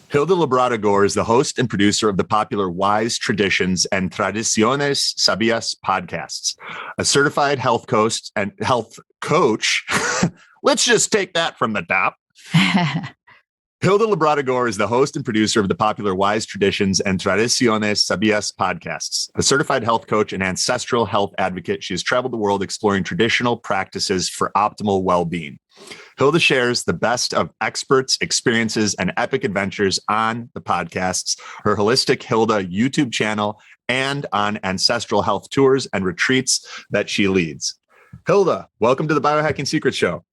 Hilda Labrada Gore is the host and producer of the popular WiseTraditions and Tradiciones Sabias podcasts. A certified health coach. Let's just take that from the top. Hilda Labrada Gore is the host and producer of the popular WiseTraditions and Tradiciones Sabias podcasts. A certified health coach and ancestral health advocate, she has traveled the world exploring traditional practices for optimal well-being. Hilda shares the best of experts, experiences, and epic adventures on the podcasts, her Holistic Hilda YouTube channel, and on ancestral health tours and retreats that she leads. Hilda, welcome to the Biohacking Secret Show.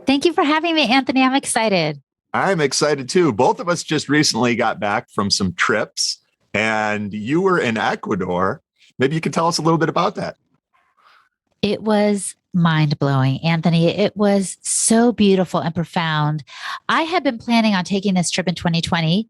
Thank you for having me, Anthony. I'm excited. I'm excited too. Both of us just recently got back from some trips, and you were in Ecuador. Maybe you could tell us a little bit about that. It was mind-blowing, Anthony. It was so beautiful and profound. I had been planning on taking this trip in 2020.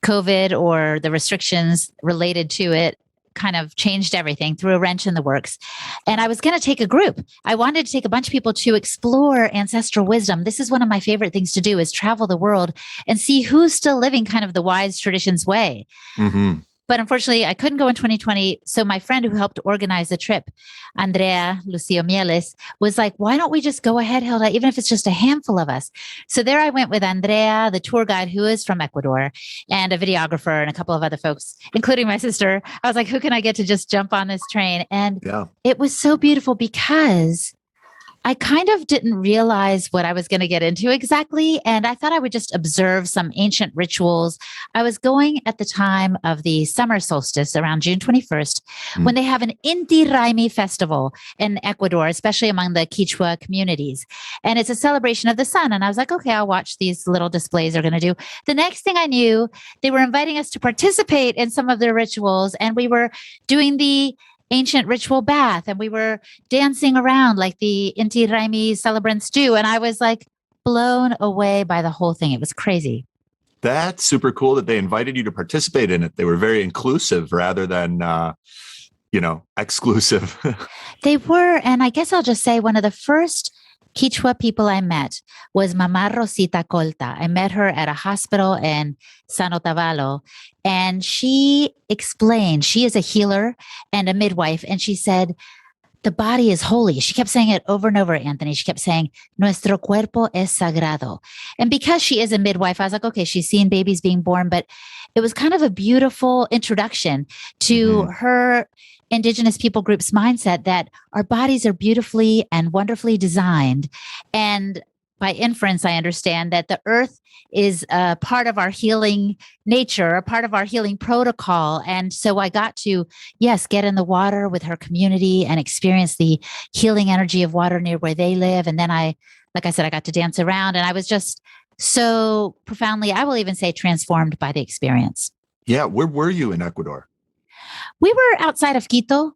COVID or the restrictions related to it kind of changed everything, threw a wrench in the works. And I was going to take a group. I wanted to take a bunch of people to explore ancestral wisdom. This is one of my favorite things to do, is travel the world and see who's still living kind of the wise traditions way. Mm-hmm. But unfortunately, I couldn't go in 2020. So my friend who helped organize the trip, Andrea Lucio Mieles, was like, why don't we just go ahead, Hilda, even if it's just a handful of us? So there I went with Andrea, the tour guide who is from Ecuador, and a videographer and a couple of other folks, including my sister. I was like, who can I get to just jump on this train? And It was so beautiful because I kind of didn't realize what I was going to get into exactly. And I thought I would just observe some ancient rituals. I was going at the time of the summer solstice around June 21st, when they have an Inti Raymi festival in Ecuador, especially among the Quechua communities. And it's a celebration of the sun. And I was like, okay, I'll watch these little displays they're going to do. The next thing I knew, they were inviting us to participate in some of their rituals. And we were doing the ancient ritual bath, and we were dancing around like the Inti Raymi celebrants do. And I was like blown away by the whole thing. It was crazy. That's super cool that they invited you to participate in it. They were very inclusive rather than, exclusive. They were. And I guess I'll just say one of the first Quechua people I met was Mama Rosita Colta. I met her at a hospital in San Otavalo, and she explained, she is a healer and a midwife, and she said, the body is holy. She kept saying it over and over, Anthony. She kept saying, nuestro cuerpo es sagrado. And because she is a midwife, I was like, okay, she's seen babies being born, but it was kind of a beautiful introduction to her Indigenous people group's mindset that our bodies are beautifully and wonderfully designed. And by inference, I understand that the earth is a part of our healing nature, a part of our healing protocol. And so I got to, get in the water with her community and experience the healing energy of water near where they live. And then like I said, I got to dance around, and I was just so profoundly, I will even say, transformed by the experience. Yeah. Where were you in Ecuador? We were outside of Quito.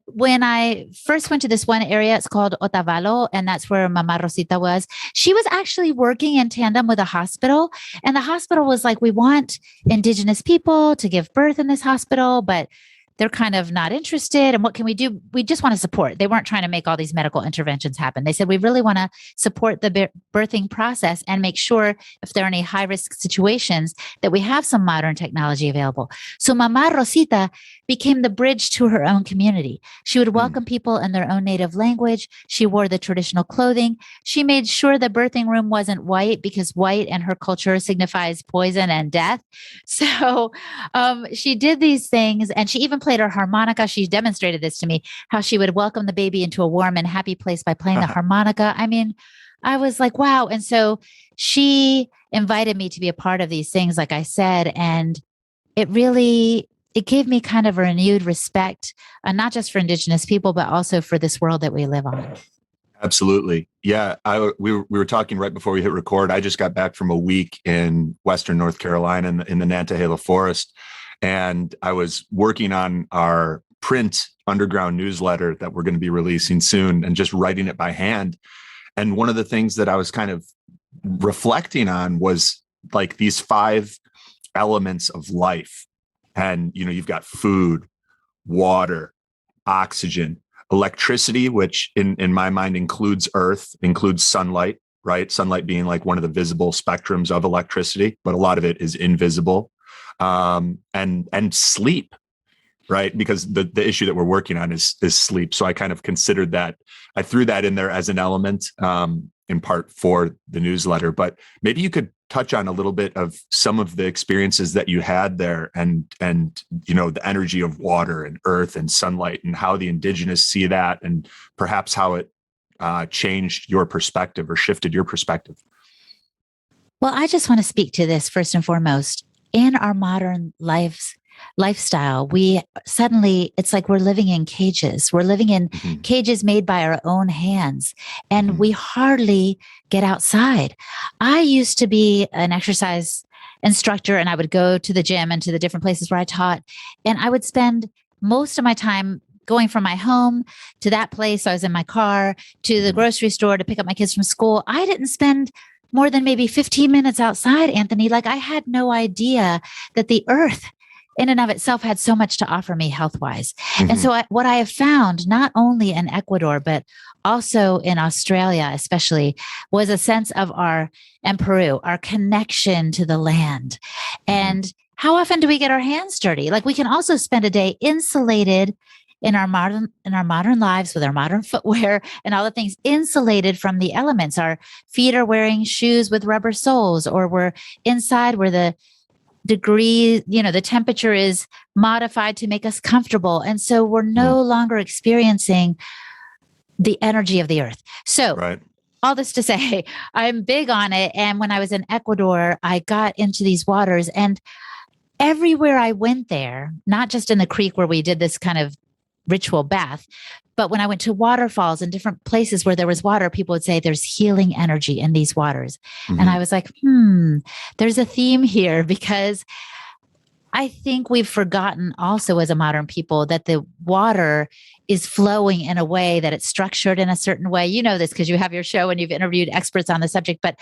When I first went to this one area, it's called Otavalo, and that's where Mama Rosita was. She was actually working in tandem with a hospital, and the hospital was like, we want Indigenous people to give birth in this hospital, but they're kind of not interested. And what can we do? We just want to support. They weren't trying to make all these medical interventions happen. They said, we really want to support the birthing process and make sure if there are any high-risk situations that we have some modern technology available. So Mama Rosita became the bridge to her own community. She would welcome people in their own native language. She wore the traditional clothing. She made sure the birthing room wasn't white, because white in her culture signifies poison and death. So she did these things, and she even played her harmonica. She demonstrated this to me, how she would welcome the baby into a warm and happy place by playing the harmonica. I mean, I was like, wow. And so she invited me to be a part of these things, like I said, and it gave me kind of a renewed respect, not just for Indigenous people, but also for this world that we live on. Absolutely. Yeah. We were talking right before we hit record. I just got back from a week in Western North Carolina in the Nantahala Forest. And I was working on our print underground newsletter that we're going to be releasing soon, and just writing it by hand. And one of the things that I was kind of reflecting on was like these 5 elements of life. And, you've got food, water, oxygen, electricity, which in my mind includes earth, includes sunlight, right? Sunlight being like one of the visible spectrums of electricity, but a lot of it is invisible. And sleep, right? Because the issue that we're working on is sleep. So I kind of considered that. I threw that in there as an element, in part for the newsletter. But maybe you could touch on a little bit of some of the experiences that you had there, and the energy of water and earth and sunlight, and how the indigenous see that, and perhaps how it changed your perspective or shifted your perspective. Well, I just want to speak to this first and foremost. In our modern lifestyle, we suddenly, it's like we're living in cages. We're living in cages made by our own hands, and we hardly get outside. I used to be an exercise instructor, and I would go to the gym and to the different places where I taught, and I would spend most of my time going from my home to that place. So I was in my car to the grocery store to pick up my kids from school. I didn't spend more than maybe 15 minutes outside, Anthony. Like, I had no idea that the earth in and of itself had so much to offer me health-wise. And so what I have found, not only in Ecuador, but also in Australia, especially, was a sense of and Peru, our connection to the land. And how often do we get our hands dirty? Like, we can also spend a day insulated in our modern lives with our modern footwear and all the things, insulated from the elements. Our feet are wearing shoes with rubber soles, or we're inside where the the temperature is modified to make us comfortable. And so we're no longer experiencing the energy of the earth. So all this to say, I'm big on it. And when I was in Ecuador, I got into these waters, and everywhere I went there, not just in the creek where we did this kind of ritual bath, but when I went to waterfalls and different places where there was water, people would say there's healing energy in these waters. And I was like, there's a theme here, because I think we've forgotten also as a modern people that the water is flowing in a way that it's structured in a certain way. You know this because you have your show and you've interviewed experts on the subject, but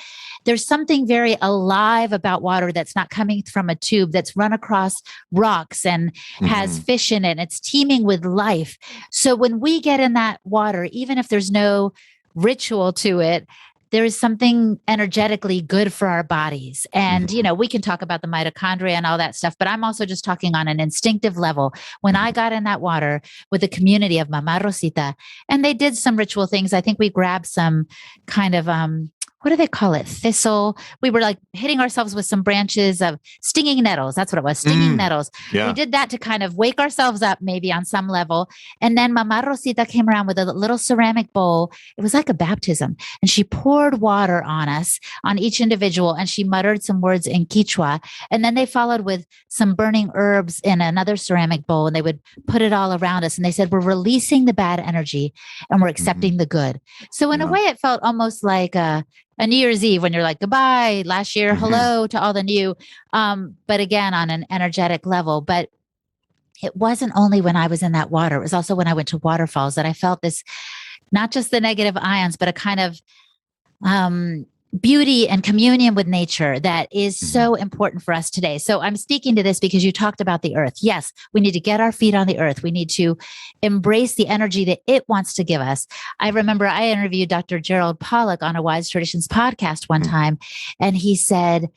there's something very alive about water that's not coming from a tube, that's run across rocks and has fish in it. It's teeming with life. So when we get in that water, even if there's no ritual to it, there is something energetically good for our bodies. And, we can talk about the mitochondria and all that stuff, but I'm also just talking on an instinctive level. When I got in that water with the community of Mama Rosita, and they did some ritual things, I think we grabbed some kind of, what do they call it? Thistle. We were like hitting ourselves with some branches of stinging nettles. That's what it was. Stinging nettles. Yeah. We did that to kind of wake ourselves up, maybe on some level. And then Mama Rosita came around with a little ceramic bowl. It was like a baptism. And she poured water on us, on each individual. And she muttered some words in Quechua. And then they followed with some burning herbs in another ceramic bowl. And they would put it all around us. And they said, we're releasing the bad energy and we're accepting the good. So in a way, it felt almost like a New Year's Eve when you're like, goodbye, last year, hello to all the new. But again, on an energetic level. But it wasn't only when I was in that water. It was also when I went to waterfalls that I felt this, not just the negative ions, but a kind of beauty and communion with nature that is so important for us today. So I'm speaking to this because you talked about the earth. Yes, we need to get our feet on the earth. We need to embrace the energy that it wants to give us. I remember I interviewed Dr. Gerald Pollack on a Wise Traditions podcast one time, and he said,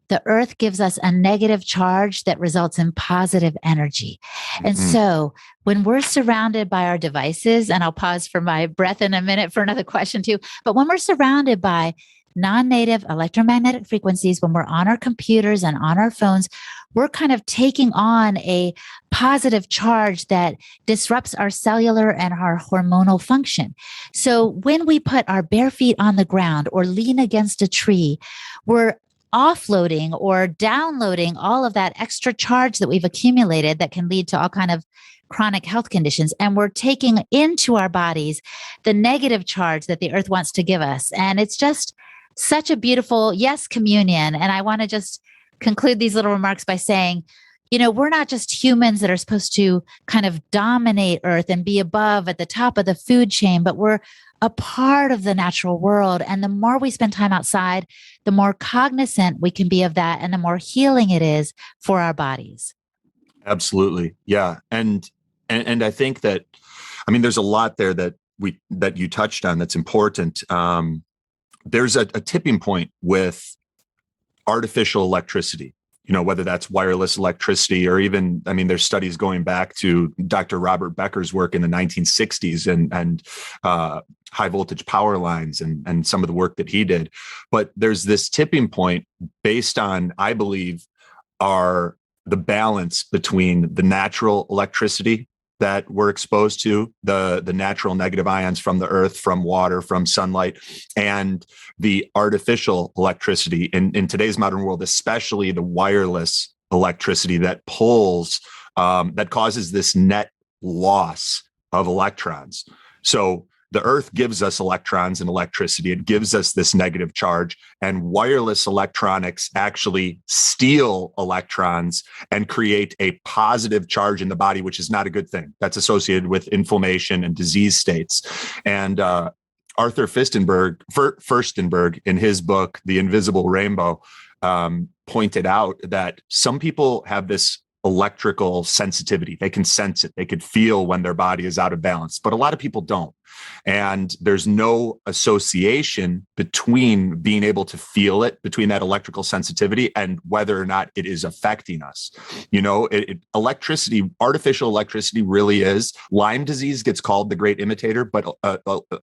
the earth gives us a negative charge that results in positive energy. And so when we're surrounded by our devices, and I'll pause for my breath in a minute for another question too, but when we're surrounded by non-native electromagnetic frequencies, when we're on our computers and on our phones, we're kind of taking on a positive charge that disrupts our cellular and our hormonal function. So when we put our bare feet on the ground or lean against a tree, we're offloading or downloading all of that extra charge that we've accumulated that can lead to all kind of chronic health conditions. And we're taking into our bodies the negative charge that the earth wants to give us. And it's just such a beautiful, communion. And I want to just conclude these little remarks by saying, we're not just humans that are supposed to kind of dominate earth and be above at the top of the food chain, but we're a part of the natural world. And the more we spend time outside, the more cognizant we can be of that and the more healing it is for our bodies. Absolutely. Yeah. And I think that, there's a lot there that you touched on that's important. there's a tipping point with artificial electricity, whether that's wireless electricity or even, there's studies going back to Dr. Robert Becker's work in the 1960s and high voltage power lines and some of the work that he did. But there's this tipping point based on, I believe, the balance between the natural electricity that we're exposed to, the natural negative ions from the earth, from water, from sunlight, and the artificial electricity in today's modern world, especially the wireless electricity that that causes this net loss of electrons. So the earth gives us electrons and electricity. It gives us this negative charge, and wireless electronics actually steal electrons and create a positive charge in the body, which is not a good thing. That's associated with inflammation and disease states. And Arthur Furstenberg, in his book, The Invisible Rainbow, pointed out that some people have this electrical sensitivity. They can sense it. They could feel when their body is out of balance, but a lot of people don't. And there's no association between being able to feel it, between that electrical sensitivity and whether or not it is affecting us. Electricity, artificial electricity really is. Lyme disease gets called the great imitator, but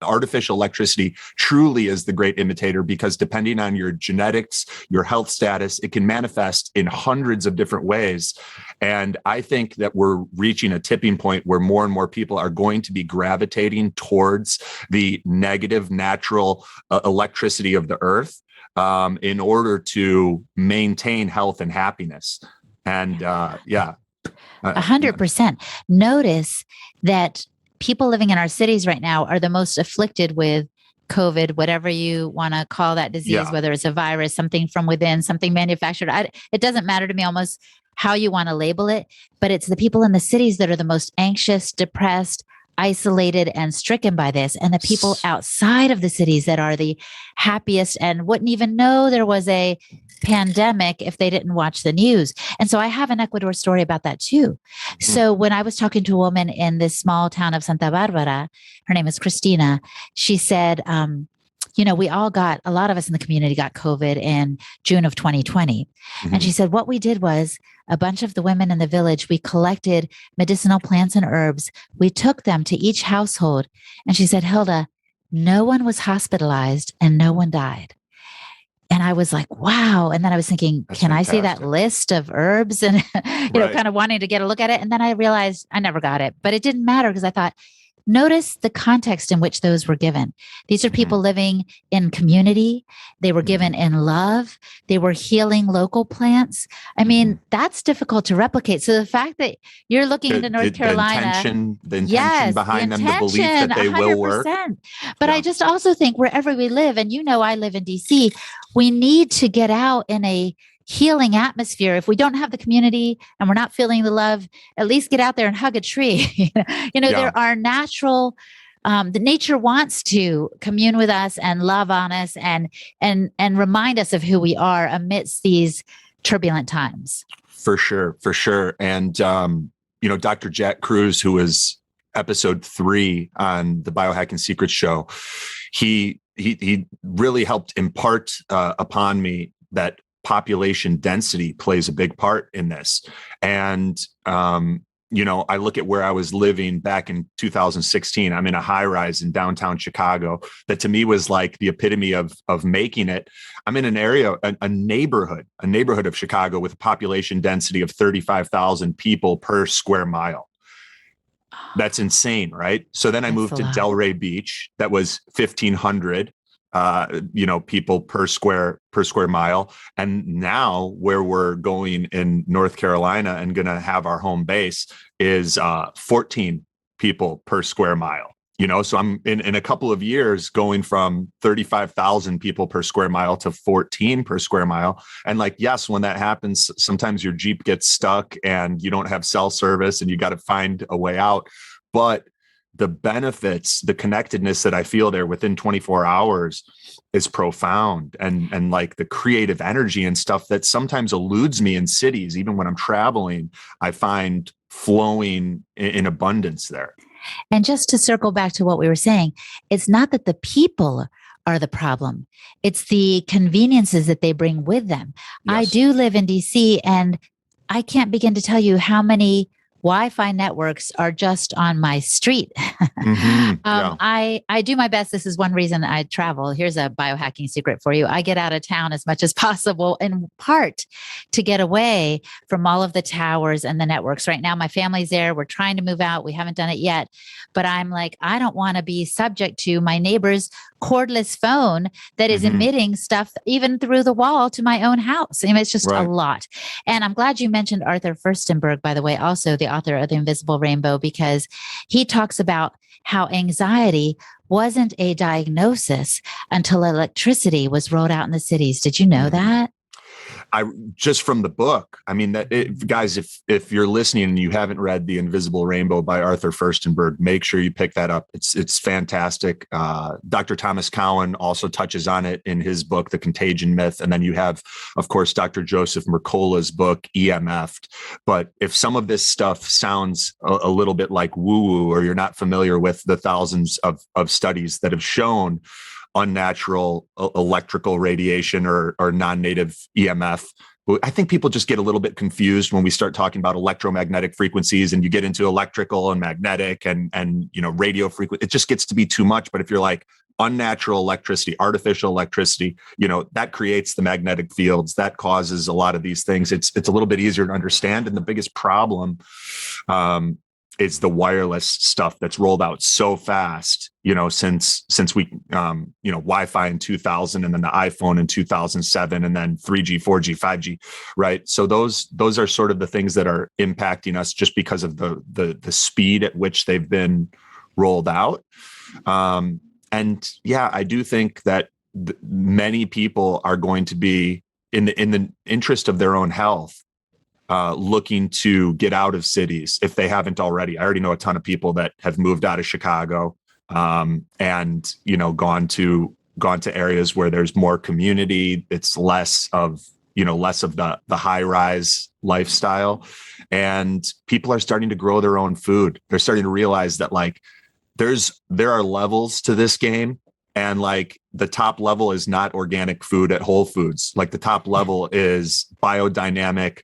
artificial electricity truly is the great imitator, because depending on your genetics, your health status, it can manifest in hundreds of different ways. And I think that we're reaching a tipping point where more and more people are going to be gravitating towards the negative natural electricity of the earth in order to maintain health and happiness. And 100%. Notice that people living in our cities right now are the most afflicted with COVID, whatever you want to call that disease, whether it's a virus, something from within, something manufactured. It doesn't matter to me almost how you want to label it, but it's the people in the cities that are the most anxious, depressed, isolated, and stricken by this, and the people outside of the cities that are the happiest and wouldn't even know there was a pandemic if they didn't watch the news. And so I have an Ecuador story about that too. So when I was talking to a woman in this small town of Santa Barbara, her name is Christina, she said, we all got, a lot of us in the community got COVID in June of 2020. Mm-hmm. And she said, what we did was a bunch of the women in the village, we collected medicinal plants and herbs. We took them to each household. And she said, Hilda, no one was hospitalized and no one died. And I was like, wow. And then I was thinking, that's can fantastic. I see that list of herbs and, kind of wanting to get a look at it. And then I realized I never got it, but it didn't matter because I thought, notice the context in which those were given. These are people living in community. They were given in love. They were healing local plants. I mean, that's difficult to replicate. So the fact that you're looking into North Carolina, the intention behind them, the belief that they 100%. Will work. But I just also think wherever we live, and I live in DC, we need to get out in a healing atmosphere. If we don't have the community and we're not feeling the love, at least get out there and hug a tree. There are natural, the nature wants to commune with us and love on us and remind us of who we are amidst these turbulent times. For sure. And, Dr. Jack Cruz, who was episode 3 on the Biohacking Secrets show, he really helped impart upon me that population density plays a big part in this. And, I look at where I was living back in 2016. I'm in a high rise in downtown Chicago that to me was like the epitome of making it. I'm in an area, a neighborhood of Chicago with a population density of 35,000 people per square mile. That's insane, right? So then I moved to Delray Beach. That was 1,500. People per square mile. And now where we're going in North Carolina and going to have our home base is 14 people per square mile. So I'm in a couple of years going from 35,000 people per square mile to 14 per square mile. And yes, when that happens, sometimes your Jeep gets stuck and you don't have cell service and you got to find a way out. But the benefits, the connectedness that I feel there within 24 hours is profound. And the creative energy and stuff that sometimes eludes me in cities, even when I'm traveling, I find flowing in abundance there. And just to circle back to what we were saying, it's not that the people are the problem. It's the conveniences that they bring with them. Yes. I do live in DC, and I can't begin to tell you how many Wi-Fi networks are just on my street. Yeah. I do my best. This is one reason I travel. Here's a biohacking secret for you. I get out of town as much as possible, in part to get away from all of the towers and the networks. Right now, my family's there. We're trying to move out. We haven't done it yet, but I'm like, I don't want to be subject to my neighbor's cordless phone that is emitting stuff even through the wall to my own house. I mean, it's just a lot. And I'm glad you mentioned Arthur Furstenberg, by the way, also the author of The Invisible Rainbow, because he talks about how anxiety wasn't a diagnosis until electricity was rolled out in the cities. Did you know that? I just from the book. I mean, guys, if you're listening and you haven't read The Invisible Rainbow by Arthur Furstenberg, make sure you pick that up. It's fantastic. Dr. Thomas Cowan also touches on it in his book, The Contagion Myth. And then you have, of course, Dr. Joseph Mercola's book, EMF'd. But if some of this stuff sounds a little bit like woo-woo, or you're not familiar with the thousands of studies that have shown unnatural electrical radiation or non-native EMF. I think people just get a little bit confused when we start talking about electromagnetic frequencies, and you get into electrical and magnetic and radio frequency. It just gets to be too much. But if you're like unnatural electricity, artificial electricity, that creates the magnetic fields that causes a lot of these things. It's a little bit easier to understand. And the biggest problem is the wireless stuff that's rolled out so fast, since we, Wi-Fi in 2000, and then the iPhone in 2007, and then 3G, 4G, 5G, right? So those are sort of the things that are impacting us just because of the speed at which they've been rolled out. And yeah, I do think that many people are going to be in the interest of their own health, looking to get out of cities if they haven't already. I already know a ton of people that have moved out of Chicago, and gone to areas where there's more community. It's less of the high rise lifestyle, and people are starting to grow their own food. They're starting to realize that there are levels to this game. And the top level is not organic food at Whole Foods. The top level is biodynamic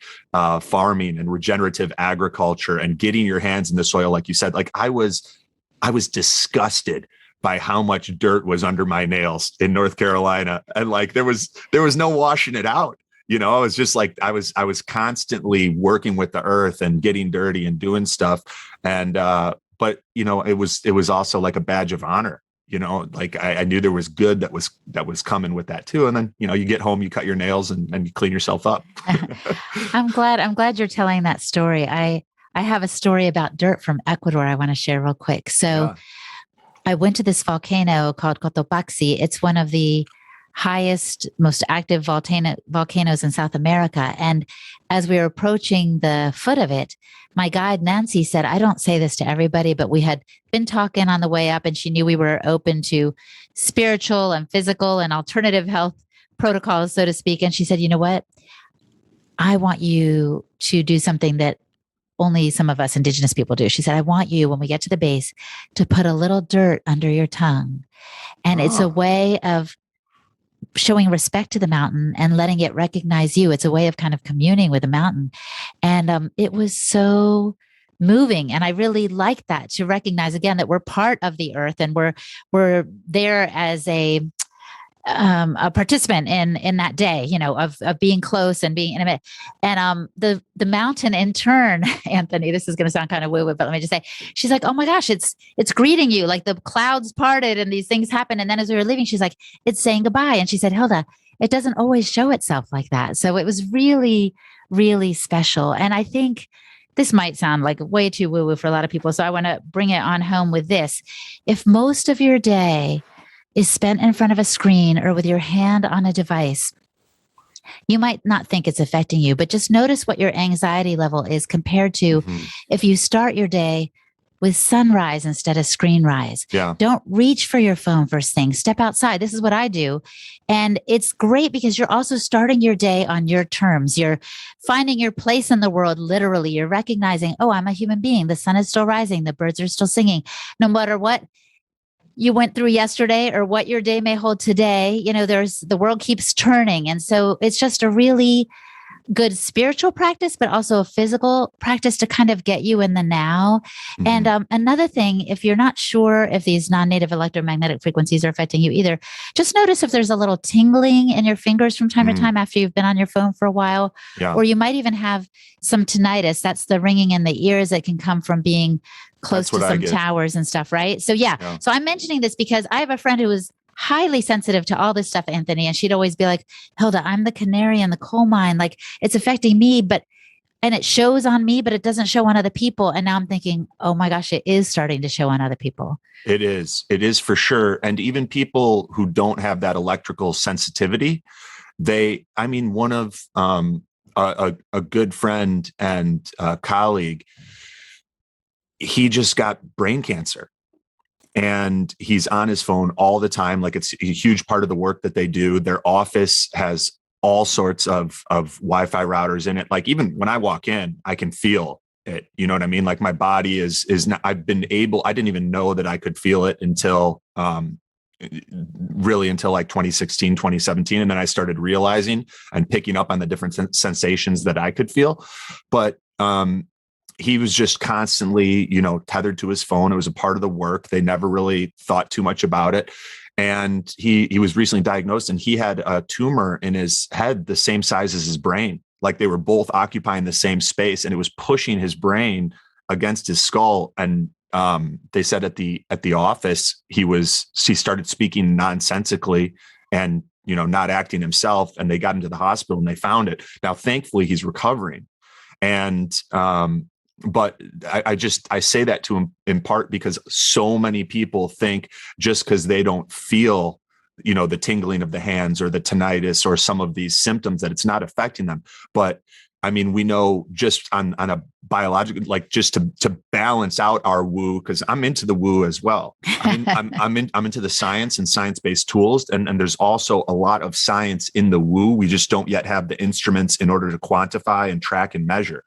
farming and regenerative agriculture, and getting your hands in the soil. Like you said, I was disgusted by how much dirt was under my nails in North Carolina. And there was no washing it out. It was just I was constantly working with the earth and getting dirty and doing stuff. And, but it was also like a badge of honor. I knew there was good that was coming with that too. And then, you get home, you cut your nails and you clean yourself up. I'm glad you're telling that story. I have a story about dirt from Ecuador I want to share real quick. So I went to this volcano called Cotopaxi. It's one of the highest, most active volcanoes in South America. And as we were approaching the foot of it, my guide, Nancy, said, I don't say this to everybody, but we had been talking on the way up, and she knew we were open to spiritual and physical and alternative health protocols, so to speak. And she said, you know what? I want you to do something that only some of us indigenous people do. She said, I want you, when we get to the base, to put a little dirt under your tongue. And it's a way of showing respect to the mountain and letting it recognize you. It's a way of kind of communing with the mountain. And it was so moving. And I really like that, to recognize again that we're part of the earth, and we're there as a participant in that day, of being close and being intimate. And the mountain in turn, Anthony, this is going to sound kind of woo-woo, but let me just say, she's like, oh my gosh, it's greeting you. The clouds parted and these things happen. And then as we were leaving, she's like, it's saying goodbye. And she said, Hilda, it doesn't always show itself like that. So it was really, really special. And I think this might sound like way too woo-woo for a lot of people. So I want to bring it on home with this. If most of your day is spent in front of a screen or with your hand on a device, you might not think it's affecting you, but just notice what your anxiety level is compared to if you start your day with sunrise instead of screen rise. Yeah. Don't reach for your phone first thing. Step outside. This is what I do. And it's great because you're also starting your day on your terms. You're finding your place in the world. Literally, you're recognizing, oh, I'm a human being. The sun is still rising. The birds are still singing. No matter what you went through yesterday or what your day may hold today. The world keeps turning. And so it's just a really good spiritual practice, but also a physical practice to kind of get you in the now. Mm-hmm. And another thing, if you're not sure if these non-native electromagnetic frequencies are affecting you either, just notice if there's a little tingling in your fingers from time to time after you've been on your phone for a while, or you might even have some tinnitus. That's the ringing in the ears that can come from being close to some towers and stuff, right? So yeah. So I'm mentioning this because I have a friend who was highly sensitive to all this stuff, Anthony. And she'd always be like, Hilda, I'm the canary in the coal mine. Like, it's affecting me, and it shows on me, but it doesn't show on other people. And now I'm thinking, oh my gosh, it is starting to show on other people. It is for sure. And even people who don't have that electrical sensitivity, one of a good friend and colleague, he just got brain cancer. And he's on his phone all the time. Like, it's a huge part of the work that they do. Their office has all sorts of Wi-Fi routers in it. Like, even when I walk in, I can feel it. You know what I mean? Like, my body is not, I didn't even know that I could feel it until like 2016, 2017. And then I started realizing and picking up on the different sensations that I could feel. But, he was just constantly, tethered to his phone. It was a part of the work. They never really thought too much about it. And he was recently diagnosed, and he had a tumor in his head the same size as his brain. Like, they were both occupying the same space, and it was pushing his brain against his skull. And they said at the office, he started speaking nonsensically and, not acting himself. And they got into the hospital and they found it. Now, thankfully, he's recovering. And but I say that to him in part because so many people think just because they don't feel, the tingling of the hands or the tinnitus or some of these symptoms, that it's not affecting them. But we know just on a biological, like, just to balance out our woo, because I'm into the woo as well. I'm into the science and science-based tools. And there's also a lot of science in the woo. We just don't yet have the instruments in order to quantify and track and measure.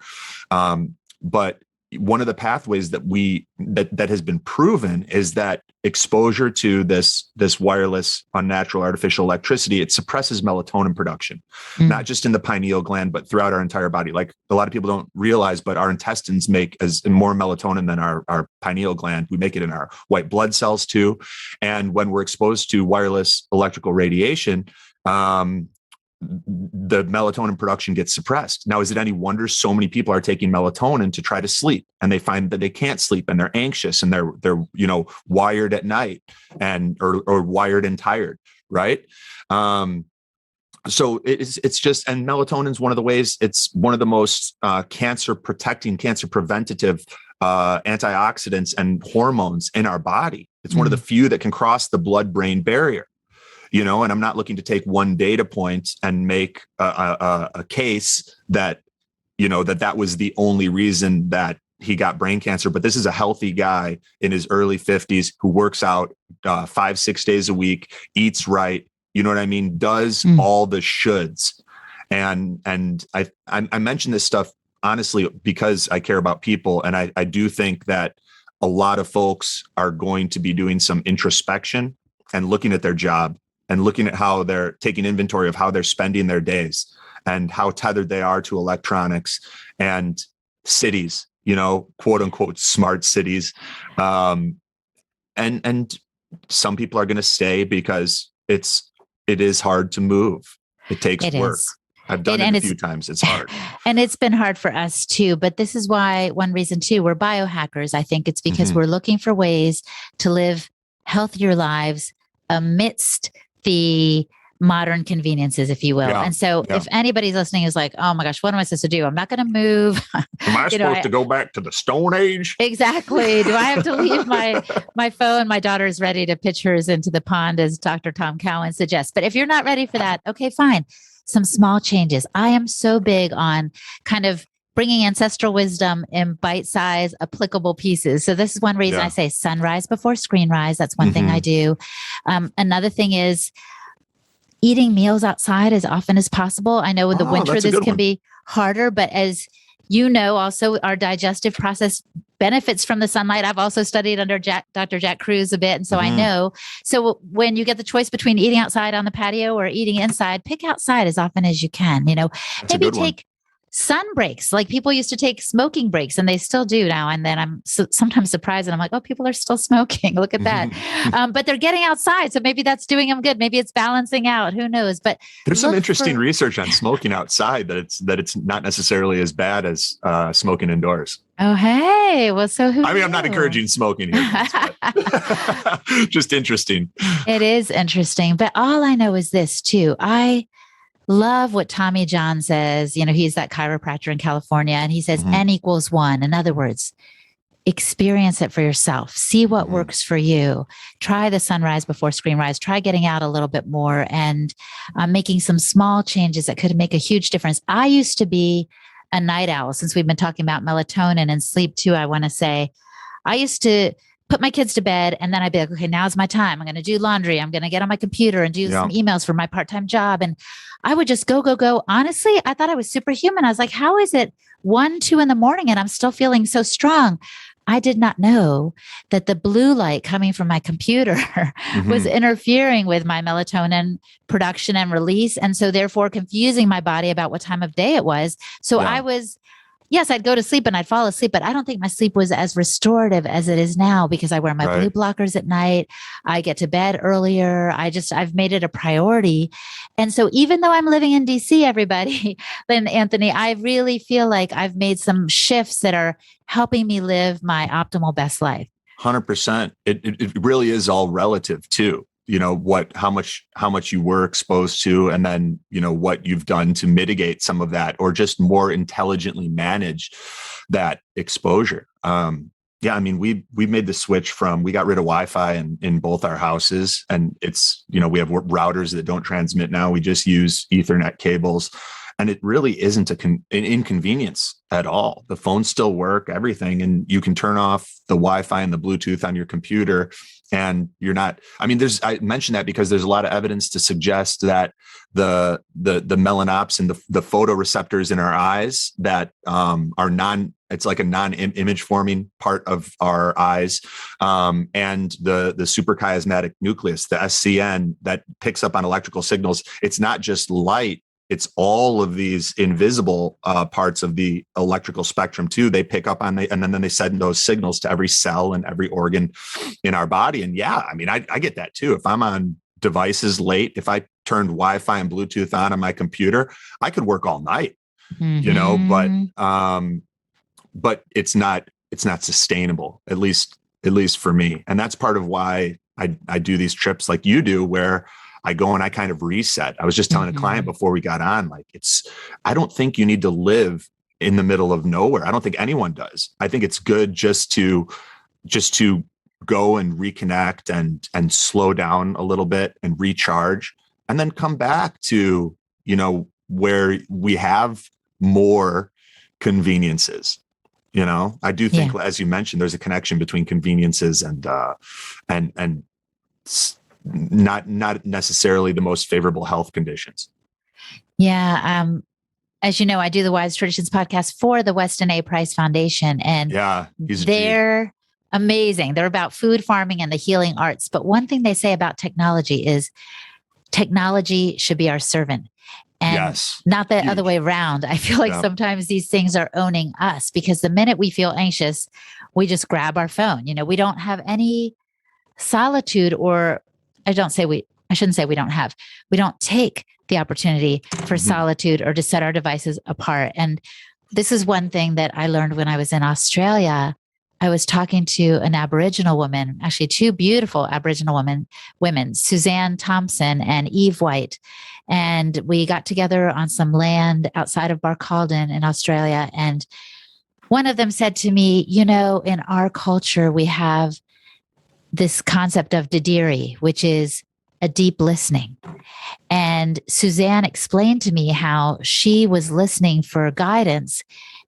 But one of the pathways that has been proven is that exposure to this wireless, unnatural, artificial electricity, it suppresses melatonin production, not just in the pineal gland, but throughout our entire body. Like, a lot of people don't realize, but our intestines make more melatonin than our pineal gland. We make it in our white blood cells too. And when we're exposed to wireless electrical radiation, the melatonin production gets suppressed. Now, is it any wonder so many people are taking melatonin to try to sleep, and they find that they can't sleep, and they're anxious, and they're wired at night or wired and tired, right? So it's just, and melatonin is one of the ways, it's one of the most cancer preventative antioxidants and hormones in our body. It's one of the few that can cross the blood-brain barrier. And I'm not looking to take one data point and make a case that, that was the only reason that he got brain cancer. But this is a healthy guy in his early 50s who works out 5-6 days a week, eats right. You know what I mean? Does all the shoulds. And I mention this stuff honestly because I care about people. And I do think that a lot of folks are going to be doing some introspection and looking at their job, and looking at how they're taking inventory of how they're spending their days and how tethered they are to electronics and cities, quote unquote, smart cities. And some people are going to stay because it is hard to move. It takes work. I've done it a few times. It's hard. And it's been hard for us too. But this is why, one reason too, we're biohackers. I think it's because we're looking for ways to live healthier lives amidst the modern conveniences, if you will. And so if anybody's listening is like, oh my gosh, what am I supposed to do? I'm not going to move. Am I supposed to go back to the Stone Age? Exactly. Do I have to leave my phone? My daughter's ready to pitch hers into the pond, as Dr. Tom Cowan suggests. But if you're not ready for that, okay, fine. Some small changes. I am so big on kind of bringing ancestral wisdom in bite-sized, applicable pieces. So this is one reason I say sunrise before screen rise. That's one thing I do. Another thing is eating meals outside as often as possible. I know in the winter this can be harder, but as you know, also our digestive process benefits from the sunlight. I've also studied under Dr. Jack Cruz a bit. And so I Mhm. know. So when you get the choice between eating outside on the patio or eating inside, pick outside as often as you can. That's a Maybe good one. take sun breaks. Like people used to take smoking breaks, and they still do now. And then I'm sometimes surprised, and I'm like, oh, people are still smoking. Look at that. But they're getting outside. So maybe that's doing them good. Maybe it's balancing out. Who knows? But There's some look interesting for, research on smoking outside that it's not necessarily as bad as smoking indoors. oh, hey, well, so who I mean, I'm not knew? encouraging smoking here, guys, but just interesting. It is interesting. But all I know is this too. I love what Tommy John says. He's that chiropractor in California, and he says Mhm. N equals one. In other words, experience it for yourself. See what Mhm. works for you. Try the sunrise before screen rise. Try getting out a little bit more and making some small changes that could make a huge difference. I used to be a night owl, since we've been talking about melatonin and sleep too. I want to say I used to put my kids to bed, and then I'd be like, okay, now's my time. I'm going to do laundry. I'm going to get on my computer and do Yeah. some emails for my part-time job. And I would just go, go, go. Honestly, I thought I was superhuman. I was like, how is it 1, 2 in the morning and I'm still feeling so strong? I did not know that the blue light coming from my computer was Mhm. interfering with my melatonin production and release. And so therefore confusing my body about what time of day it was. So Yeah. yes, I'd go to sleep and I'd fall asleep, but I don't think my sleep was as restorative as it is now because I wear my blue Right. blockers at night. I get to bed earlier. I've made it a priority. And so even though I'm living in DC, everybody, then Anthony, I really feel like I've made some shifts that are helping me live my optimal best life. 100%. It really is all relative too. How much you were exposed to, and then, what you've done to mitigate some of that, or just more intelligently manage that exposure. Yeah, I mean, we made the switch we got rid of Wi-Fi in both our houses, and it's, we have routers that don't transmit now. We just use Ethernet cables. And it really isn't an inconvenience at all. The phones still work, everything, and you can turn off the Wi-Fi and the Bluetooth on your computer. And you're not. I mean, I mentioned that because there's a lot of evidence to suggest that the melanops and the photoreceptors in our eyes that are it's like a non-image forming part of our eyes, and the suprachiasmatic nucleus, the SCN, that picks up on electrical signals. It's not just light. It's all of these invisible parts of the electrical spectrum too. They pick up on and then they send those signals to every cell and every organ in our body. And yeah, I mean, I get that too. If I'm on devices late, if I turned Wi-Fi and Bluetooth on my computer, I could work all night, but it's not sustainable, at least for me. And that's part of why I do these trips like you do, where I go and I kind of reset. I was just telling a client before we got on, like, I don't think you need to live in the middle of nowhere. I don't think anyone does. I think it's good just to go and reconnect and slow down a little bit and recharge, and then come back to, where we have more conveniences. I do think, as you mentioned, there's a connection between conveniences and not necessarily the most favorable health conditions. Yeah. As you know, I do the Wise Traditions podcast for the Weston A. Price Foundation, and they're amazing. They're about food, farming, and the healing arts. But one thing they say about technology is technology should be our servant. And not the other way around. I feel like sometimes these things are owning us, because the minute we feel anxious, we just grab our phone. We don't have any solitude, or I shouldn't say we don't take the opportunity for solitude or to set our devices apart. And this is one thing that I learned when I was in Australia. I was talking to an Aboriginal woman, actually two beautiful Aboriginal women, Suzanne Thompson and Eve White. And we got together on some land outside of Barcaldine in Australia. And one of them said to me, in our culture, we have this concept of Didiri, which is a deep listening. And Suzanne explained to me how she was listening for guidance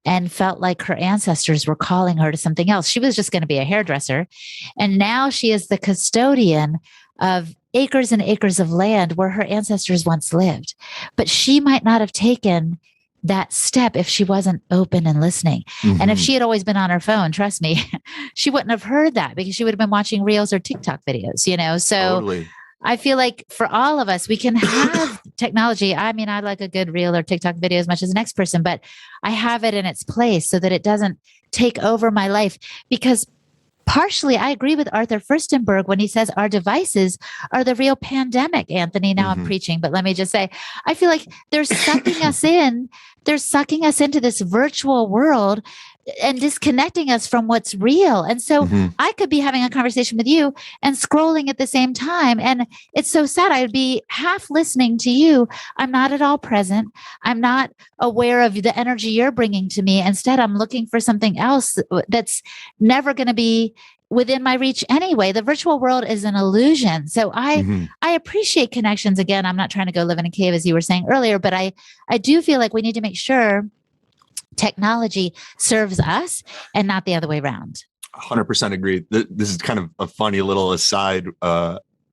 and felt like her ancestors were calling her to something else. She was just going to be a hairdresser. And now she is the custodian of acres and acres of land where her ancestors once lived. But she might not have taken that step if she wasn't open and listening. Mm-hmm. And if she had always been on her phone, trust me, she wouldn't have heard that because she would have been watching reels or TikTok videos, So Totally. I feel like for all of us, we can have technology. I mean, I like a good reel or TikTok video as much as the next person, but I have it in its place so that it doesn't take over my life. Because partially, I agree with Arthur Furstenberg when he says our devices are the real pandemic. Anthony, now I'm preaching, but let me just say, I feel like they're sucking us in. They're sucking us into this virtual world and disconnecting us from what's real. And so I could be having a conversation with you and scrolling at the same time. And it's so sad. I'd be half listening to you. I'm not at all present. I'm not aware of the energy you're bringing to me. Instead, I'm looking for something else that's never going to be within my reach anyway. The virtual world is an illusion. So I appreciate connections. Again, I'm not trying to go live in a cave, as you were saying earlier, but I do feel like we need to make sure technology serves us and not the other way around. 100% agree. This is kind of a funny little aside.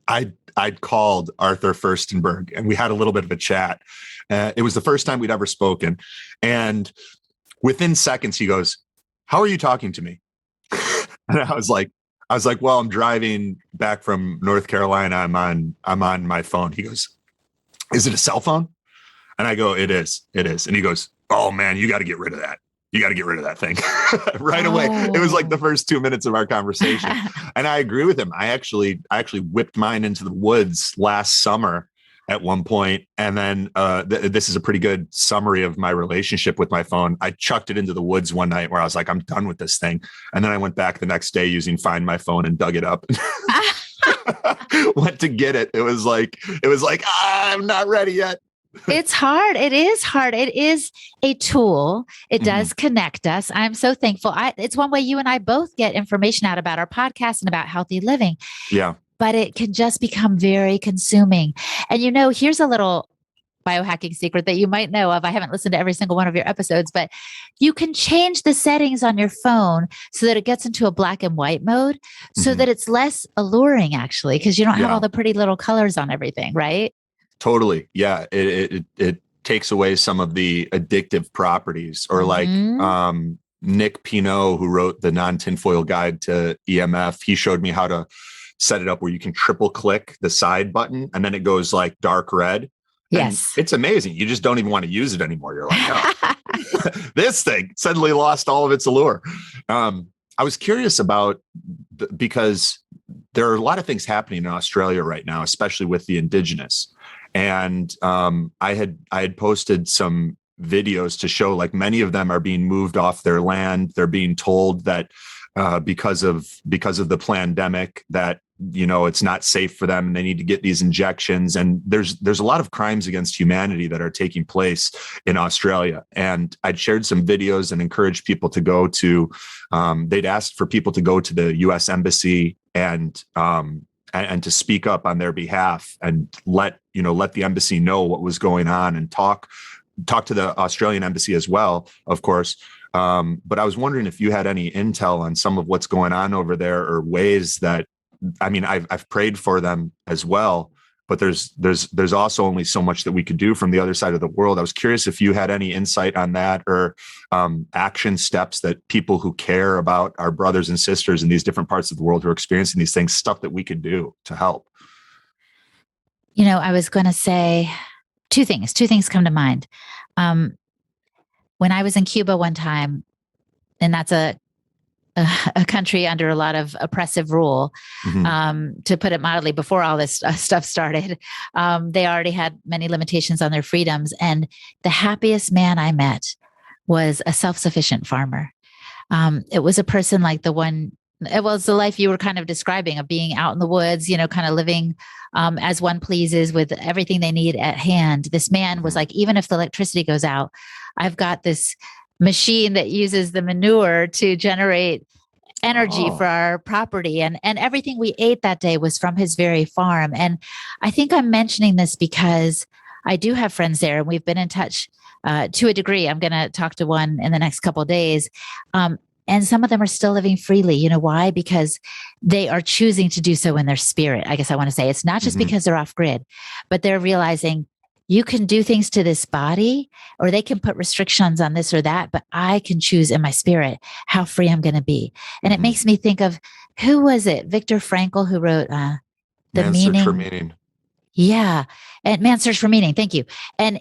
I'd called Arthur Furstenberg and we had a little bit of a chat. It was the first time we'd ever spoken. And within seconds, he goes, "How are you talking to me?" And I was like, well, I'm driving back from North Carolina. I'm on my phone. He goes, "Is it a cell phone?" And I go, "It is. And he goes, "Oh man, you got to get rid of that. You got to get rid of that thing." Right away. It was like the first 2 minutes of our conversation. And I agree with him. I actually whipped mine into the woods last summer at one point. And then this is a pretty good summary of my relationship with my phone. I chucked it into the woods one night where I was like, I'm done with this thing. And then I went back the next day using Find My Phone and dug it up. Went to get it. It was like, I'm not ready yet. It's hard. It is hard. It is a tool. It does connect us. I'm so thankful. It's one way you and I both get information out about our podcast and about healthy living. Yeah. But it can just become very consuming. And here's a little biohacking secret that you might know of. I haven't listened to every single one of your episodes, but you can change the settings on your phone so that it gets into a black and white mode so that it's less alluring, actually, because you don't have all the pretty little colors on everything, right? Totally. Yeah. It takes away some of the addictive properties, or like Nick Pinault, who wrote the non-tinfoil guide to EMF. He showed me how to set it up where you can triple click the side button and then it goes like dark red. Yes. And it's amazing. You just don't even want to use it anymore. You're like, oh, this thing suddenly lost all of its allure. I was curious about, because there are a lot of things happening in Australia right now, especially with the indigenous. And I had posted some videos to show, like, many of them are being moved off their land. They're being told that because of the pandemic, that it's not safe for them and they need to get these injections. And there's a lot of crimes against humanity that are taking place in Australia. And I'd shared some videos and encouraged people to go to, they'd asked for people to go to the US Embassy and to speak up on their behalf and let the embassy know what was going on, and talk to the Australian embassy as well, of course. But I was wondering if you had any intel on some of what's going on over there, or ways that, I mean, I've prayed for them as well, but there's also only so much that we could do from the other side of the world. I was curious if you had any insight on that, or action steps that people who care about our brothers and sisters in these different parts of the world who are experiencing these things, stuff that we could do to help. I was going to say two things. Two things come to mind. When I was in Cuba one time, and that's a country under a lot of oppressive rule, to put it mildly, before all this stuff started. They already had many limitations on their freedoms. And the happiest man I met was a self-sufficient farmer. It was a person like the one, it was the life you were kind of describing, of being out in the woods, kind of living as one pleases, with everything they need at hand. This man was like, even if the electricity goes out, I've got this machine that uses the manure to generate energy for our property. And everything we ate that day was from his very farm. And I think I'm mentioning this because I do have friends there, and we've been in touch to a degree. I'm going to talk to one in the next couple of days. And some of them are still living freely. You know why? Because they are choosing to do so in their spirit. I guess I want to say it's not just because they're off grid, but they're realizing you can do things to this body, or they can put restrictions on this or that, but I can choose in my spirit how free I'm going to be. And it makes me think of, who was it? Viktor Frankl, who wrote The Man's Search for Meaning. Meaning. Yeah. And Man's Search for Meaning. Thank you. And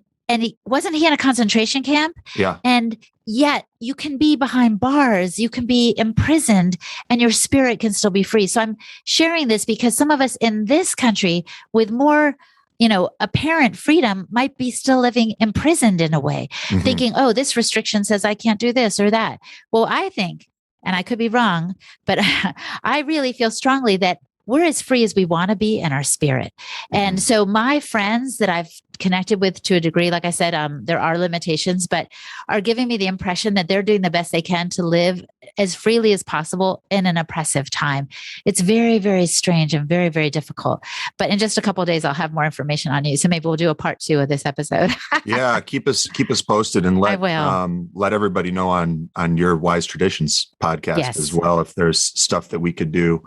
wasn't he in a concentration camp? Yeah. And yet you can be behind bars, you can be imprisoned, and your spirit can still be free. So I'm sharing this because some of us in this country with more, apparent freedom might be still living imprisoned in a way, thinking, oh, this restriction says I can't do this or that. Well, I think, and I could be wrong, but I really feel strongly that we're as free as we want to be in our spirit. And so my friends that I've connected with to a degree, like I said, there are limitations, but are giving me the impression that they're doing the best they can to live as freely as possible in an oppressive time. It's very, very strange and very, very difficult. But in just a couple of days, I'll have more information on you. So maybe we'll do a part 2 of this episode. Yeah, keep us posted, and let everybody know on your Wise Traditions podcast as well if there's stuff that we could do.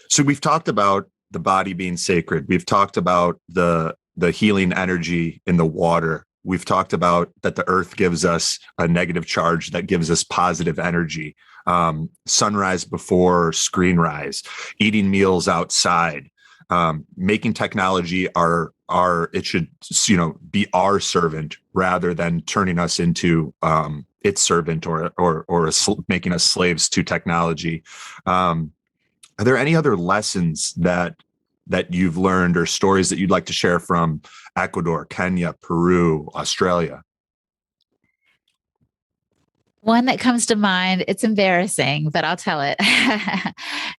So we've talked about the body being sacred. We've talked about the healing energy in the water. We've talked about that the earth gives us a negative charge that gives us positive energy. Sunrise before screen rise, eating meals outside, making technology it should, be our servant rather than turning us into its servant or making us slaves to technology. Are there any other lessons that you've learned or stories that you'd like to share from Ecuador, Kenya, Peru, Australia? One that comes to mind, it's embarrassing, but I'll tell it.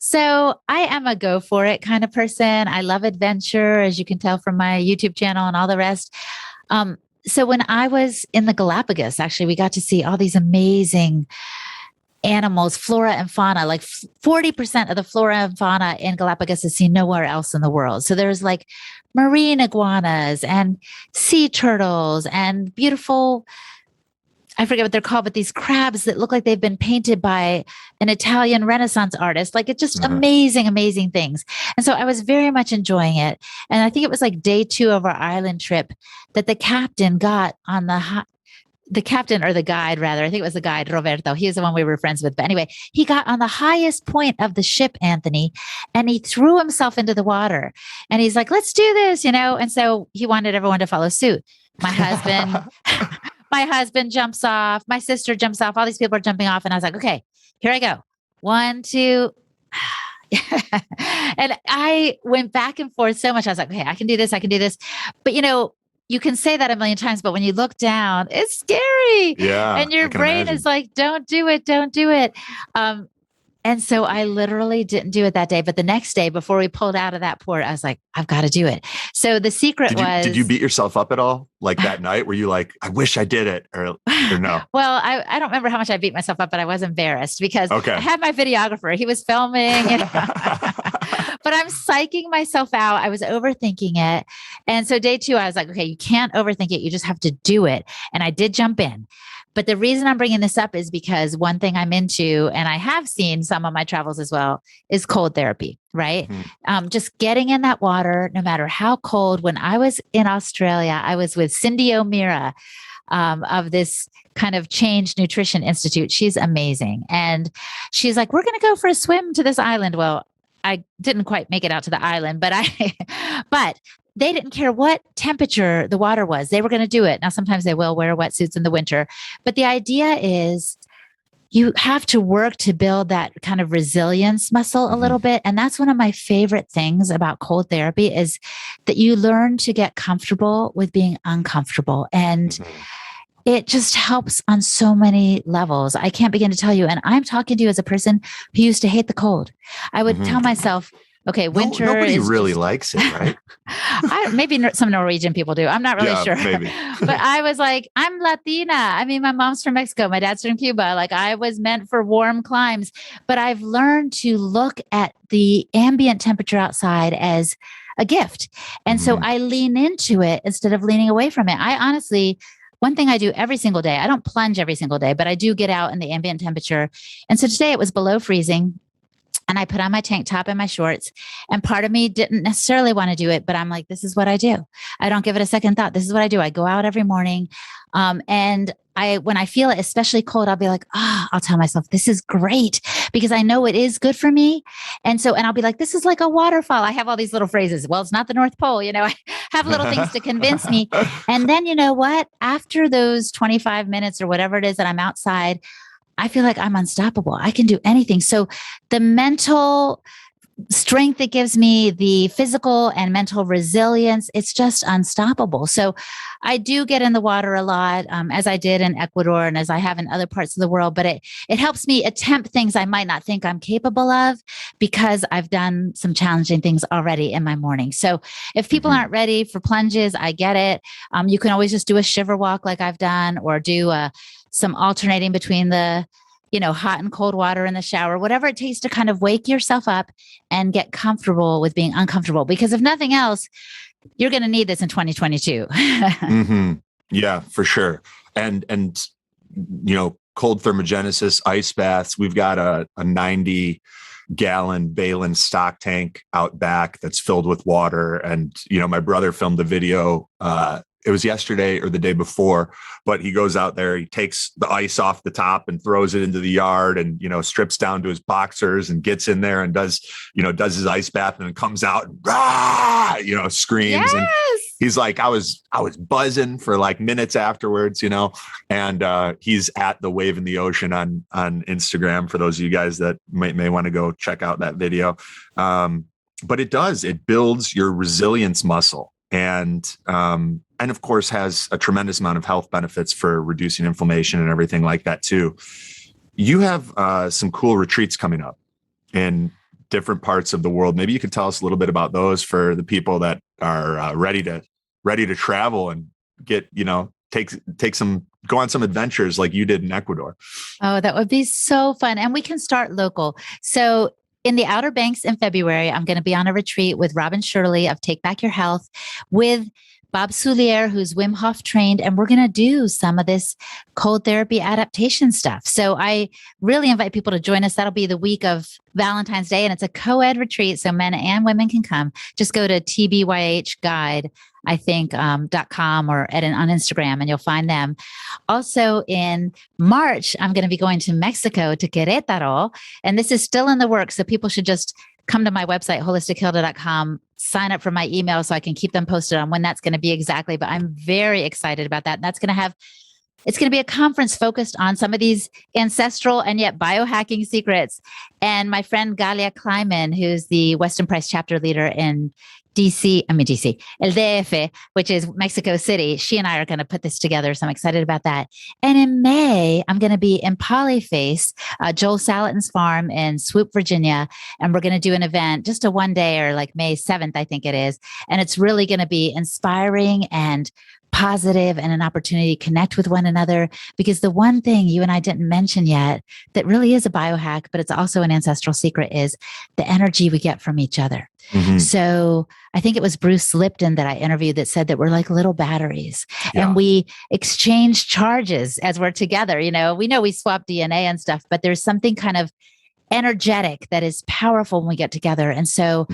So I am a go for it kind of person. I love adventure, as you can tell from my YouTube channel and all the rest. So when I was in the Galapagos, actually, we got to see all these amazing animals, flora and fauna. Like 40% of the flora and fauna in Galapagos is seen nowhere else in the world. So there's like marine iguanas and sea turtles and beautiful, I forget what they're called, but these crabs that look like they've been painted by an Italian Renaissance artist. Like, it's just amazing, amazing things. And so I was very much enjoying it. And I think it was like day 2 of our island trip that the captain got on the captain, or the guide rather, I think it was the guide, Roberto. He was the one we were friends with. But anyway, he got on the highest point of the ship, Anthony, and he threw himself into the water. And he's like, let's do this, And so he wanted everyone to follow suit. My husband jumps off. My sister jumps off. All these people are jumping off. And I was like, okay, here I go. 1, 2. And I went back and forth so much. I was like, okay, I can do this. I can do this. But you can say that a million times, but when you look down, it's scary. Yeah. And your brain is like, don't do it. Don't do it. And so I literally didn't do it that day. But the next day, before we pulled out of that port, I was like, I've got to do it. So the secret Did you beat yourself up at all? Like that night? Were you like, I wish I did it, or no? Well, I don't remember how much I beat myself up, but I was embarrassed because I had my videographer. He was filming. But I'm psyching myself out. I was overthinking it. And so day 2, I was like, okay, you can't overthink it. You just have to do it. And I did jump in. But the reason I'm bringing this up is because one thing I'm into, and I have seen some of my travels as well, is cold therapy, right? Just getting in that water, no matter how cold. When I was in Australia, I was with Cindy O'Meara of this kind of Change Nutrition Institute. She's amazing. And she's like, we're going to go for a swim to this island. Well, I didn't quite make it out to the island, but they didn't care what temperature the water was. They were going to do it. Now, sometimes they will wear wetsuits in the winter, but the idea is you have to work to build that kind of resilience muscle a little bit. And that's one of my favorite things about cold therapy is that you learn to get comfortable with being uncomfortable. And it just helps on so many levels. I can't begin to tell you. And I'm talking to you as a person who used to hate the cold. I would tell myself, okay, winter. Nobody really likes it, right? Maybe some Norwegian people do. I'm not really sure. Maybe. But I was like, I'm Latina. I mean, my mom's from Mexico. My dad's from Cuba. Like, I was meant for warm climes. But I've learned to look at the ambient temperature outside as a gift. And so I lean into it instead of leaning away from it. I honestly, one thing I do every single day, I don't plunge every single day, but I do get out in the ambient temperature. And so today it was below freezing. and I put on my tank top and my shorts. And part of me didn't necessarily want to do it, but I'm like, this is what I do. I don't give it a second thought. This is what I do. I go out every morning. And when I feel it, especially cold, I'll be like, I'll tell myself, this is great because I know it is good for me. And I'll be like, this is like a waterfall. I have all these little phrases. Well, it's not the North Pole. I have little things to convince me. And then, you know what? After those 25 minutes or whatever it is that I'm outside, I feel like I'm unstoppable. I can do anything. So the mental strength it gives me, the physical and mental resilience, it's just unstoppable. So I do get in the water a lot, as I did in Ecuador and as I have in other parts of the world, but it helps me attempt things I might not think I'm capable of because I've done some challenging things already in my morning. So if people aren't ready for plunges, I get it. You can always just do a shiver walk like I've done, or do some alternating between the hot and cold water in the shower, whatever it takes to kind of wake yourself up and get comfortable with being uncomfortable. Because if nothing else, you're going to need this in 2022. Yeah, for sure. And cold thermogenesis, ice baths. We've got a 90-gallon Balin stock tank out back that's filled with water. And, my brother filmed a video, it was yesterday or the day before, but he goes out there, he takes the ice off the top and throws it into the yard and, strips down to his boxers and gets in there and does his ice bath and then comes out and screams. Yes! And he's like, I was buzzing for like minutes afterwards, and he's at the Wave in the Ocean on Instagram for those of you guys that may want to go check out that video. But it builds your resilience muscle. And of course has a tremendous amount of health benefits for reducing inflammation and everything like that too. You have some cool retreats coming up in different parts of the world. Maybe you could tell us a little bit about those for the people that are ready to travel and get, go on some adventures like you did in Ecuador. Oh, that would be so fun. And we can start local. So in the Outer Banks in February, I'm going to be on a retreat with Robin Shirley of Take Back Your Health, with Bob Soulier, who's Wim Hof trained, and we're going to do some of this cold therapy adaptation stuff. So I really invite people to join us. That'll be the week of Valentine's Day, and it's a co-ed retreat, so men and women can come. Just go to tbyhguide, I think, .com or on Instagram, and you'll find them. Also in March, I'm going to be going to Mexico, to Querétaro, and this is still in the works, so people should just come to my website, holistichilda.com, sign up for my email so I can keep them posted on when that's going to be exactly. But I'm very excited about that. And it's going to be a conference focused on some of these ancestral and yet biohacking secrets. And my friend Galia Kleiman, who's the Weston Price chapter leader in El DF, which is Mexico City. She and I are going to put this together. So I'm excited about that. And in May, I'm going to be in Polyface, Joel Salatin's farm in Swoop, Virginia. And we're going to do an event, just a one day, or like May 7th, I think it is. And it's really going to be inspiring and positive and an opportunity to connect with one another. Because the one thing you and I didn't mention yet that really is a biohack, but it's also an ancestral secret, is the energy we get from each other. Mm-hmm. So I think it was Bruce Lipton that I interviewed that said that we're like little batteries, and we exchange charges as we're together. We know we swap DNA and stuff, but there's something kind of energetic that is powerful when we get together. And so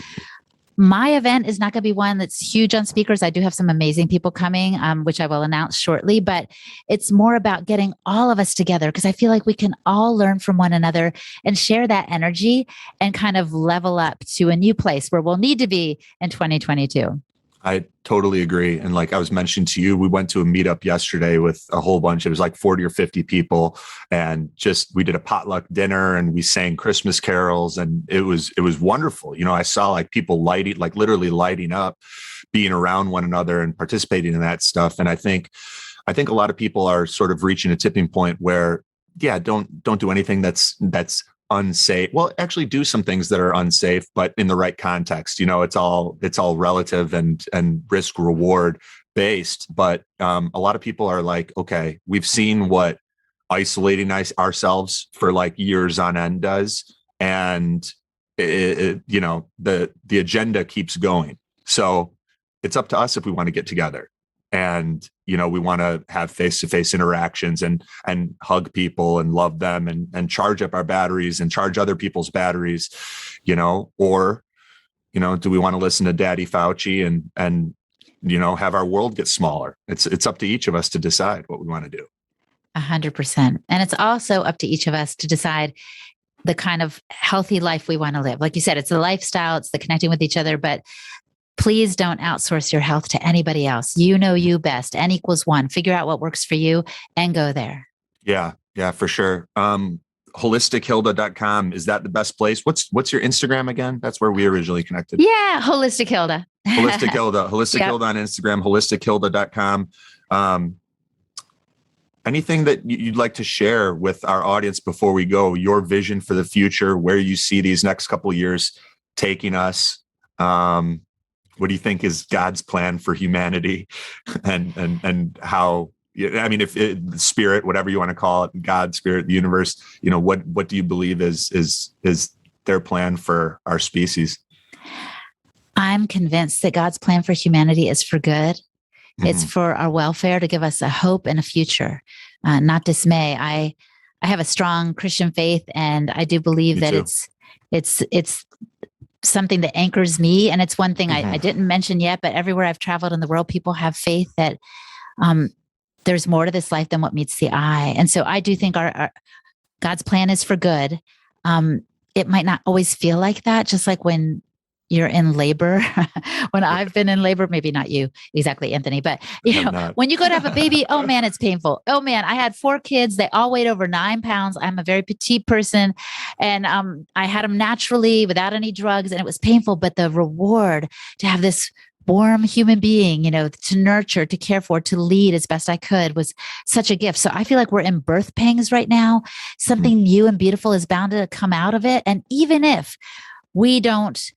my event is not going to be one that's huge on speakers. I do have some amazing people coming, which I will announce shortly, but it's more about getting all of us together, because I feel like we can all learn from one another and share that energy and kind of level up to a new place where we'll need to be in 2022. I totally agree. And like I was mentioning to you, we went to a meetup yesterday with a whole bunch. It was like 40 or 50 people, and we did a potluck dinner and we sang Christmas carols, and it was wonderful. I saw like people literally lighting up, being around one another and participating in that stuff. And I think a lot of people are sort of reaching a tipping point where, don't do anything that's unsafe. Well, actually do some things that are unsafe, but in the right context. It's all relative and risk reward based. But a lot of people are like, okay, we've seen what isolating ourselves for like years on end does, and the agenda keeps going. So it's up to us if we want to get together. And, we want to have face-to-face interactions and hug people and love them and charge up our batteries and charge other people's batteries, or, do we want to listen to Daddy Fauci and have our world get smaller? It's up to each of us to decide what we want to do. 100%. And it's also up to each of us to decide the kind of healthy life we want to live. Like you said, it's the lifestyle, it's the connecting with each other, but please don't outsource your health to anybody else. You know you best. N equals 1. Figure out what works for you and go there. Yeah, for sure. Holistichilda.com. Is that the best place? What's your Instagram again? That's where we originally connected. Yeah, Holistic Hilda. Holistic Hilda. Holistic Yep. Hilda on Instagram, holistichilda.com. Anything that you'd like to share with our audience before we go? Your vision for the future, where you see these next couple of years taking us. What do you think is God's plan for humanity, and how? I mean, if spirit, whatever you want to call it, God, spirit, the universe. What do you believe is their plan for our species? I'm convinced that God's plan for humanity is for good. Mm-hmm. It's for our welfare, to give us a hope and a future, not dismay. I have a strong Christian faith, and I do believe that it's something that anchors me. And it's one thing I didn't mention yet, but everywhere I've traveled in the world, people have faith that there's more to this life than what meets the eye. And so I do think our God's plan is for good. It might not always feel like that, just like when you're in labor. When I've been in labor, maybe not you exactly, Anthony, but when you go to have a baby, oh man, it's painful. Oh man, I had 4 kids. They all weighed over 9 pounds. I'm a very petite person. And I had them naturally without any drugs, and it was painful, but the reward to have this warm human being, to nurture, to care for, to lead as best I could was such a gift. So I feel like we're in birth pangs right now. Something new and beautiful is bound to come out of it. And even if we don't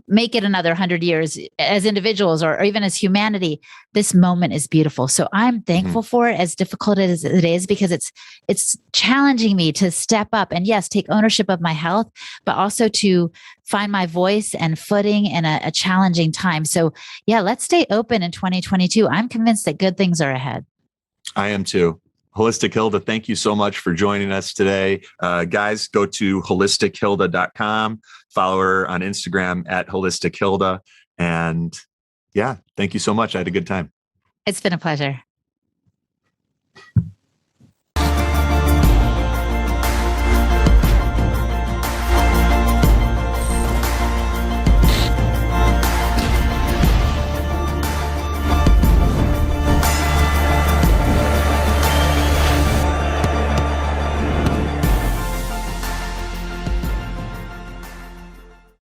make it another 100 years as individuals or even as humanity, this moment is beautiful. So I'm thankful for it, as difficult as it is, because it's challenging me to step up and yes, take ownership of my health, but also to find my voice and footing in a challenging time. So yeah, let's stay open in 2022. I'm convinced that good things are ahead. I am too. Holistic Hilda, thank you so much for joining us today. Guys, go to holistichilda.com, follow her on Instagram at holistichilda. And yeah, thank you so much. I had a good time. It's been a pleasure.